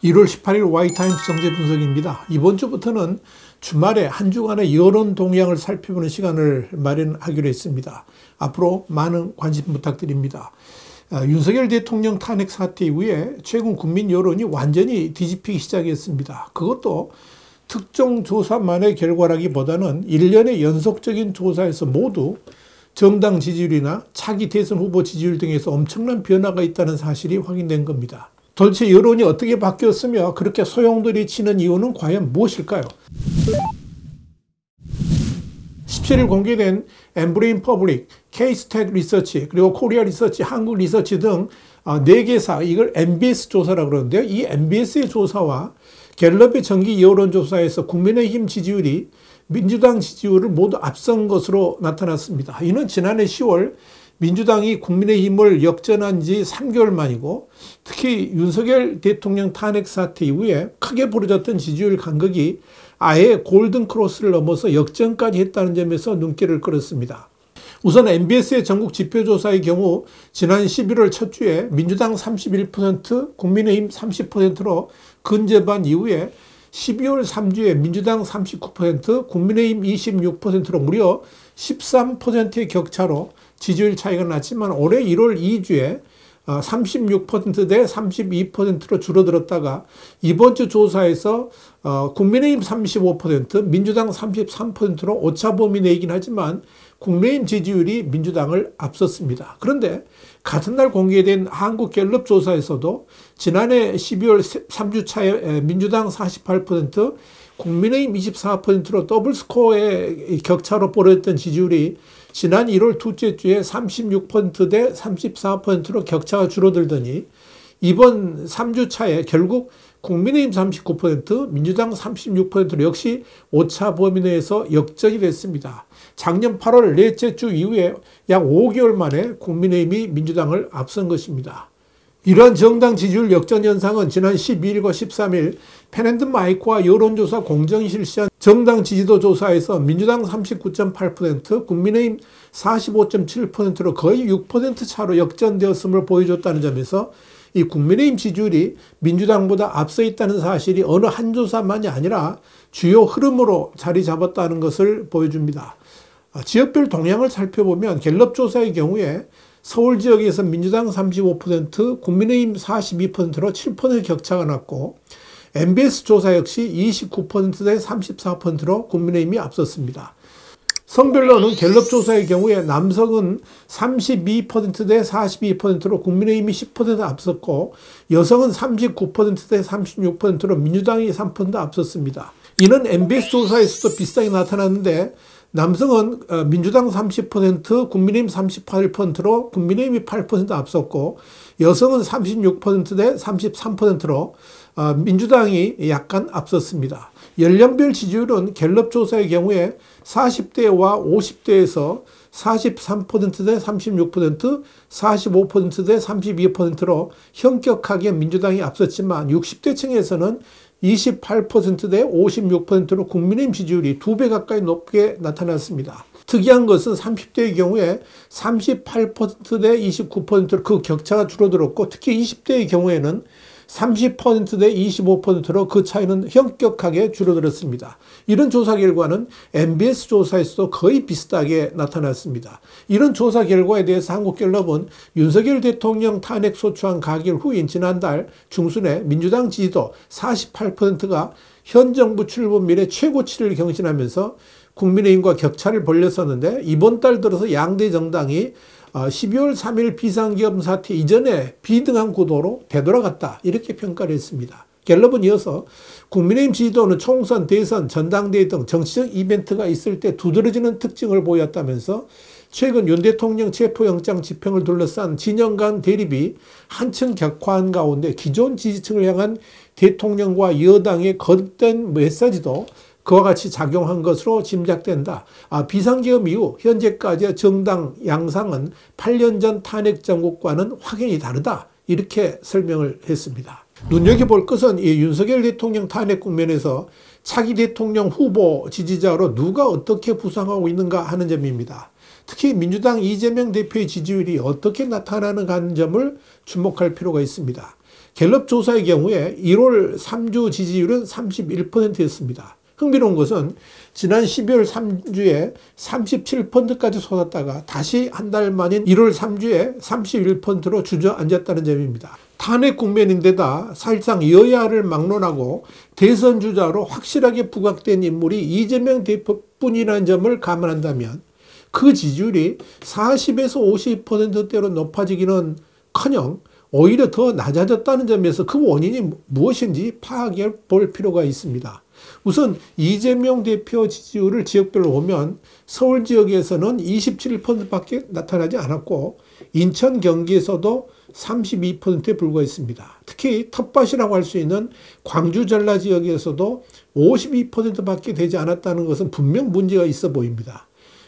1월 18일 Y타임스 정제 분석입니다. 이번 주부터는 주말에 한 주간의 여론 동향을 살펴보는 시간을 마련하기로 했습니다. 앞으로 많은 관심 부탁드립니다. 윤석열 대통령 탄핵 사태 이후에 최근 국민 여론이 완전히 뒤집히기 시작했습니다. 그것도 특정 조사만의 결과라기보다는 일련의 연속적인 조사에서 모두 정당 지지율이나 차기 대선 후보 지지율 등에서 엄청난 변화가 있다는 사실이 확인된 겁니다. 도대체 여론이 어떻게 바뀌었으며 그렇게 소용돌이 치는 이유는 과연 무엇일까요? 17일 공개된 엠브레인 퍼블릭, K-스탯 리서치, 그리고 코리아 리서치, 한국 리서치 등 4개사, 이걸 MBS 조사라고 그러는데요. 이 MBS의 조사와 갤럽의 정기 여론조사에서 국민의힘 지지율이 민주당 지지율을 모두 앞선 것으로 나타났습니다. 이는 지난해 10월 민주당이 국민의힘을 역전한 지 3개월 만이고, 특히 윤석열 대통령 탄핵 사태 이후에 크게 벌어졌던 지지율 간극이 아예 골든크로스를 넘어서 역전까지 했다는 점에서 눈길을 끌었습니다. 우선 MBS의 전국 지표조사의 경우 지난 11월 첫 주에 민주당 31%, 국민의힘 30%로 근접한 이후에 12월 3주에 민주당 39%, 국민의힘 26%로 무려 13%의 격차로 지지율 차이가 났지만 올해 1월 2주에 36% 대 32%로 줄어들었다가 이번 주 조사에서 국민의힘 35%, 민주당 33%로 오차 범위 내이긴 하지만 국민의힘 지지율이 민주당을 앞섰습니다. 그런데 같은 날 공개된 한국갤럽 조사에서도 지난해 12월 3주 차에 민주당 48%, 국민의힘 24%로 더블 스코어의 격차로 벌어졌던 지지율이 지난 1월 둘째 주에 36% 대 34%로 격차가 줄어들더니 이번 3주 차에 결국 국민의힘 39%, 민주당 36%로 역시 오차 범위 내에서 역전이 됐습니다. 작년 8월 넷째 주 이후에 약 5개월 만에 국민의힘이 민주당을 앞선 것입니다. 이러한 정당 지지율 역전 현상은 지난 12일과 13일 펜앤드마이크와 여론조사 공정이 실시한 정당 지지도 조사에서 민주당 39.8%, 국민의힘 45.7%로 거의 6% 차로 역전되었음을 보여줬다는 점에서 이 국민의힘 지지율이 민주당보다 앞서 있다는 사실이 어느 한 조사만이 아니라 주요 흐름으로 자리 잡았다는 것을 보여줍니다. 지역별 동향을 살펴보면 갤럽 조사의 경우에 서울 지역에서 민주당 35%, 국민의힘 42%로 7% 격차가 났고, MBS 조사 역시 29% 대 34%로 국민의힘이 앞섰습니다. 성별로는 갤럽 조사의 경우에 남성은 32% 대 42%로 국민의힘이 10% 앞섰고, 여성은 39% 대 36%로 민주당이 3% 앞섰습니다. 이는 MBS 조사에서도 비슷하게 나타났는데, 남성은 민주당 30%, 국민의힘 38%로 국민의힘이 8% 앞섰고, 여성은 36% 대 33%로 민주당이 약간 앞섰습니다. 연령별 지지율은 갤럽 조사의 경우에 40대와 50대에서 43% 대 36%, 45% 대 32%로 현격하게 민주당이 앞섰지만 60대층에서는 28% 대 56%로 국민의힘 지지율이 2배 가까이 높게 나타났습니다. 특이한 것은 30대의 경우에 38% 대 29%로 그 격차가 줄어들었고, 특히 20대의 경우에는 30% 대 25%로 그 차이는 현격하게 줄어들었습니다. 이런 조사 결과는 MBS 조사에서도 거의 비슷하게 나타났습니다. 이런 조사 결과에 대해서 한국갤럽은 윤석열 대통령 탄핵 소추안 가결 후인 지난달 중순에 민주당 지지도 48%가 현 정부 출범 이래 최고치를 경신하면서 국민의힘과 격차를 벌렸었는데, 이번 달 들어서 양대 정당이 12월 3일 비상계엄 사태 이전에 비등한 구도로 되돌아갔다, 이렇게 평가를 했습니다. 갤럽은 이어서 국민의힘 지지도는 총선, 대선, 전당대회 등 정치적 이벤트가 있을 때 두드러지는 특징을 보였다면서 최근 윤 대통령 체포영장 집행을 둘러싼 진영 간 대립이 한층 격화한 가운데 기존 지지층을 향한 대통령과 여당의 거듭된 메시지도 그와 같이 작용한 것으로 짐작된다. 비상계엄 이후 현재까지의 정당 양상은 8년 전 탄핵 정국과는 확연히 다르다, 이렇게 설명을 했습니다. 눈여겨볼 것은 이 윤석열 대통령 탄핵 국면에서 차기 대통령 후보 지지자로 누가 어떻게 부상하고 있는가 하는 점입니다. 특히 민주당 이재명 대표의 지지율이 어떻게 나타나는가 하는 점을 주목할 필요가 있습니다. 갤럽 조사의 경우에 1월 3주 지지율은 31%였습니다. 흥미로운 것은 지난 12월 3주에 37%까지 솟았다가 다시 한 달 만인 1월 3주에 31%로 주저앉았다는 점입니다. 탄핵 국면인데다 사실상 여야를 막론하고 대선 주자로 확실하게 부각된 인물이 이재명 대표뿐이라는 점을 감안한다면 그 지지율이 40에서 50%대로 높아지기는 커녕 오히려 더 낮아졌다는 점에서 그 원인이 무엇인지 파악해 볼 필요가 있습니다. 우선 이재명 대표 지지율을 지역별로 보면 서울 지역에서는 27%밖에 나타나지 않았고 인천, 경기에서도 32%에 불과했습니다. 특히 텃밭이라고 할 수 있는 광주, 전라 지역에서도 52%밖에 되지 않았다는 것은 분명 문제가 있어 보입니다.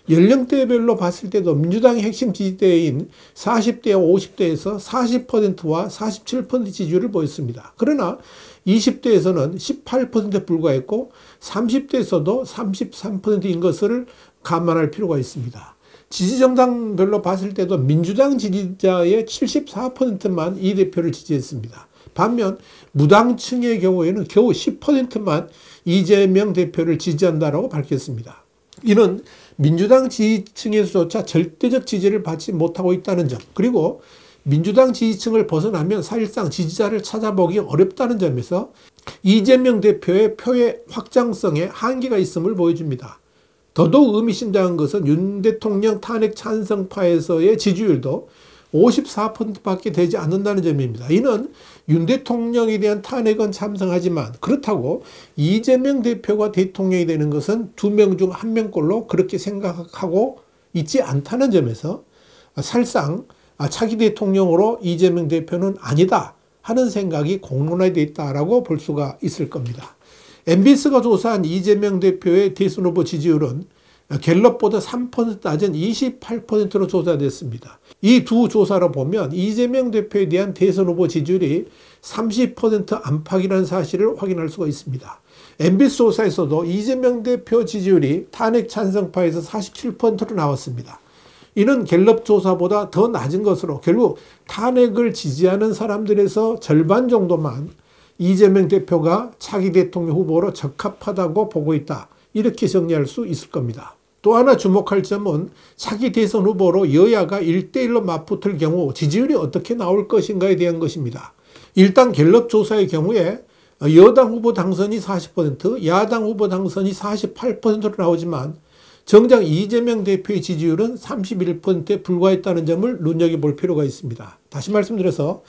연령대별로 봤을 때도 민주당의 핵심 지지대인 40대와 50대에서 40%와 47% 지지율을 보였습니다. 그러나 20대에서는 18%에 불과했고 30대에서도 33%인 것을 감안할 필요가 있습니다. 지지정당별로 봤을 때도 민주당 지지자의 74%만 이 대표를 지지했습니다. 반면 무당층의 경우에는 겨우 10%만 이재명 대표를 지지한다고 밝혔습니다. 이는 민주당 지지층에서조차 절대적 지지를 받지 못하고 있다는 점, 그리고 민주당 지지층을 벗어나면 사실상 지지자를 찾아보기 어렵다는 점에서 이재명 대표의 표의 확장성에 한계가 있음을 보여줍니다. 더더욱 의미심장한 것은 윤 대통령 탄핵 찬성파에서의 지지율도 54%밖에 되지 않는다는 점입니다. 이는 윤 대통령에 대한 탄핵은 찬성하지만 그렇다고 이재명 대표가 대통령이 되는 것은 2명 중 1명꼴로 그렇게 생각하고 있지 않다는 점에서 사실상 차기 대통령으로 이재명 대표는 아니다 하는 생각이 공론화되어 있다고 볼 수가 있을 겁니다. MBS가 조사한 이재명 대표의 대선 후보 지지율은 갤럽보다 3% 낮은 28%로 조사됐습니다. 이 두 조사로 보면 이재명 대표에 대한 대선 후보 지지율이 30% 안팎이라는 사실을 확인할 수가 있습니다. MBS 조사에서도 이재명 대표 지지율이 탄핵 찬성파에서 47%로 나왔습니다. 이는 갤럽 조사보다 더 낮은 것으로 결국 탄핵을 지지하는 사람들에서 절반 정도만 이재명 대표가 차기 대통령 후보로 적합하다고 보고 있다. 이렇게 정리할 수 있을 겁니다. 또 하나 주목할 점은 차기 대선 후보로 여야가 1대1로 맞붙을 경우 지지율이 어떻게 나올 것인가에 대한 것입니다. 일단 갤럽 조사의 경우에 여당 후보 당선이 40%, 야당 후보 당선이 48%로 나오지만 정작 이재명 대표의 지지율은 31%에 불과했다는 점을 눈여겨볼 필요가 있습니다. 다시 말씀드려서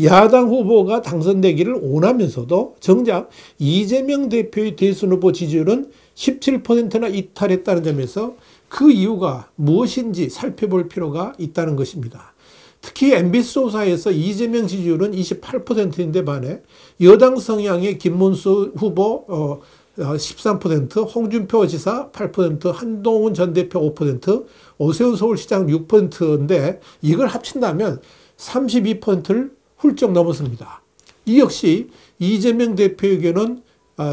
야당 후보가 당선되기를 원하면서도 정작 이재명 대표의 대선 후보 지지율은 17%나 이탈했다는 점에서 그 이유가 무엇인지 살펴볼 필요가 있다는 것입니다. 특히 MBS 조사에서 이재명 지지율은 28%인데 반해 여당 성향의 김문수 후보 13%, 홍준표 지사 8%, 한동훈 전 대표 5%, 오세훈 서울시장 6%인데 이걸 합친다면 32%를 훌쩍 넘었습니다. 이 역시 이재명 대표에게는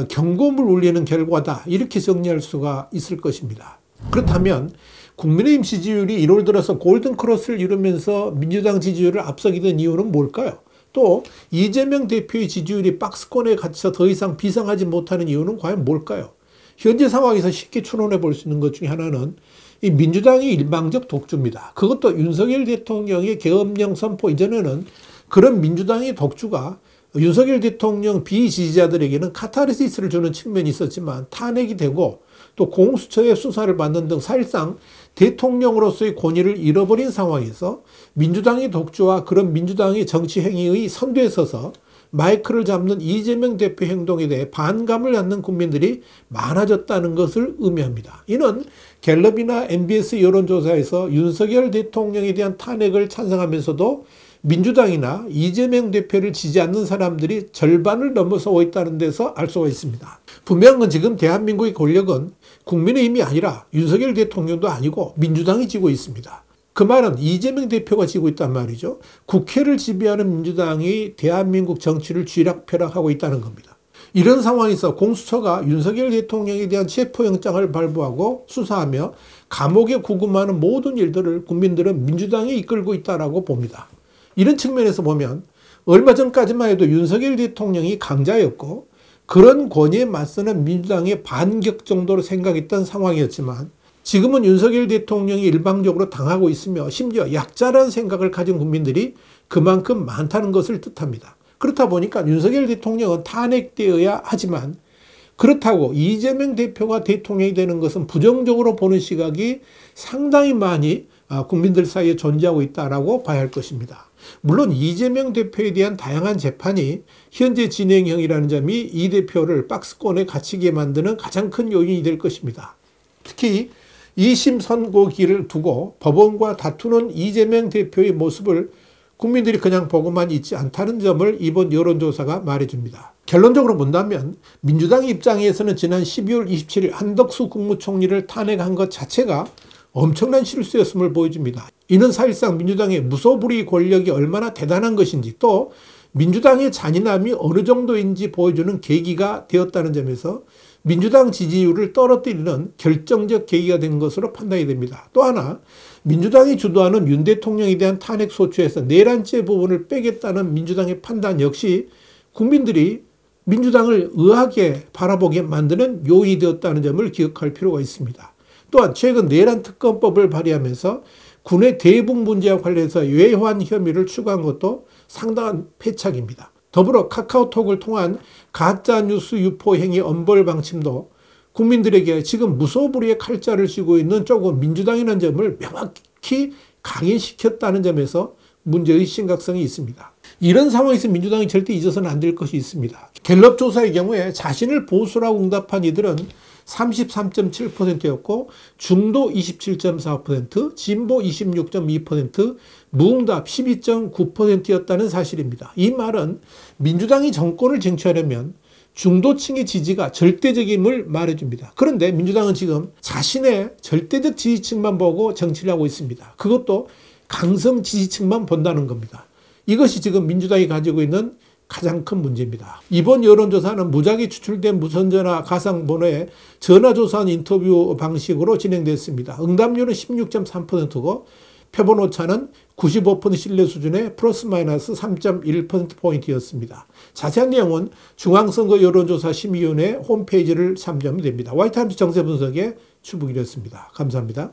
경고음을 울리는 결과다 이렇게 정리할 수가 있을 것입니다. 그렇다면 국민의힘 지지율이 1월 들어서 골든크로스를 이루면서 민주당 지지율을 앞서게 된 이유는 뭘까요? 또 이재명 대표의 지지율이 박스권에 갇혀 더 이상 비상하지 못하는 이유는 과연 뭘까요? 현재 상황에서 쉽게 추론해 볼 수 있는 것 중에 하나는 이 민주당이 일방적 독주입니다. 그것도 윤석열 대통령의 계엄령 선포 이전에는 그런 민주당의 독주가 윤석열 대통령 비지지자들에게는 카타르시스를 주는 측면이 있었지만 탄핵이 되고 또 공수처의 수사를 받는 등 사실상 대통령으로서의 권위를 잃어버린 상황에서 민주당의 독주와 그런 민주당의 정치 행위의 선두에 서서 마이크를 잡는 이재명 대표 행동에 대해 반감을 갖는 국민들이 많아졌다는 것을 의미합니다. 이는 갤럽이나 MBS 여론조사에서 윤석열 대통령에 대한 탄핵을 찬성하면서도 민주당이나 이재명 대표를 지지 않는 사람들이 절반을 넘어서고 있다는 데서 알 수가 있습니다. 분명한 건 지금 대한민국의 권력은 국민의힘이 아니라 윤석열 대통령도 아니고 민주당이 쥐고 있습니다. 그 말은 이재명 대표가 쥐고 있단 말이죠. 국회를 지배하는 민주당이 대한민국 정치를 쥐락펴락하고 있다는 겁니다. 이런 상황에서 공수처가 윤석열 대통령에 대한 체포영장을 발부하고 수사하며 감옥에 구금하는 모든 일들을 국민들은 민주당이 이끌고 있다고 봅니다. 이런 측면에서 보면 얼마 전까지만 해도 윤석열 대통령이 강자였고 그런 권위에 맞서는 민주당의 반격 정도로 생각했던 상황이었지만 지금은 윤석열 대통령이 일방적으로 당하고 있으며 심지어 약자라는 생각을 가진 국민들이 그만큼 많다는 것을 뜻합니다. 그렇다 보니까 윤석열 대통령은 탄핵되어야 하지만 그렇다고 이재명 대표가 대통령이 되는 것은 부정적으로 보는 시각이 상당히 많이 국민들 사이에 존재하고 있다고 봐야 할 것입니다. 물론 이재명 대표에 대한 다양한 재판이 현재 진행형이라는 점이 이 대표를 박스권에 갇히게 만드는 가장 큰 요인이 될 것입니다. 특히 2심 선고기를 두고 법원과 다투는 이재명 대표의 모습을 국민들이 그냥 보고만 있지 않다는 점을 이번 여론조사가 말해줍니다. 결론적으로 본다면 민주당 입장에서는 지난 12월 27일 한덕수 국무총리를 탄핵한 것 자체가 엄청난 실수였음을 보여줍니다. 이는 사실상 민주당의 무소불위 권력이 얼마나 대단한 것인지 또 민주당의 잔인함이 어느 정도인지 보여주는 계기가 되었다는 점에서 민주당 지지율을 떨어뜨리는 결정적 계기가 된 것으로 판단이 됩니다. 또 하나 민주당이 주도하는 윤 대통령에 대한 탄핵 소추에서 내란죄 부분을 빼겠다는 민주당의 판단 역시 국민들이 민주당을 의아하게 바라보게 만드는 요인이 되었다는 점을 기억할 필요가 있습니다. 또한 최근 내란특검법을 발의하면서 군의 대북 문제와 관련해서 외환 혐의를 추가한 것도 상당한 패착입니다. 더불어 카카오톡을 통한 가짜뉴스 유포 행위 엄벌 방침도 국민들에게 지금 무소불위의 칼자를 쥐고 있는 조금 민주당이라는 점을 명확히 각인시켰다는 점에서 문제의 심각성이 있습니다. 이런 상황에서 민주당이 절대 잊어서는 안 될 것이 있습니다. 갤럽 조사의 경우에 자신을 보수라고 응답한 이들은 33.7%였고 중도 27.4%, 진보 26.2%, 무응답 12.9%였다는 사실입니다. 이 말은 민주당이 정권을 쟁취하려면 중도층의 지지가 절대적임을 말해줍니다. 그런데 민주당은 지금 자신의 절대적 지지층만 보고 정치를 하고 있습니다. 그것도 강성 지지층만 본다는 겁니다. 이것이 지금 민주당이 가지고 있는 가장 큰 문제입니다. 이번 여론조사는 무작위 추출된 무선전화 가상번호에 전화조사한 인터뷰 방식으로 진행됐습니다. 응답률은 16.3%고 표본 오차는 95% 신뢰 수준의 플러스 마이너스 3.1%포인트였습니다. 자세한 내용은 중앙선거 여론조사 심의위원회 홈페이지를 참조하면 됩니다. 화이트함스 정세 분석의 추북이었습니다. 감사합니다.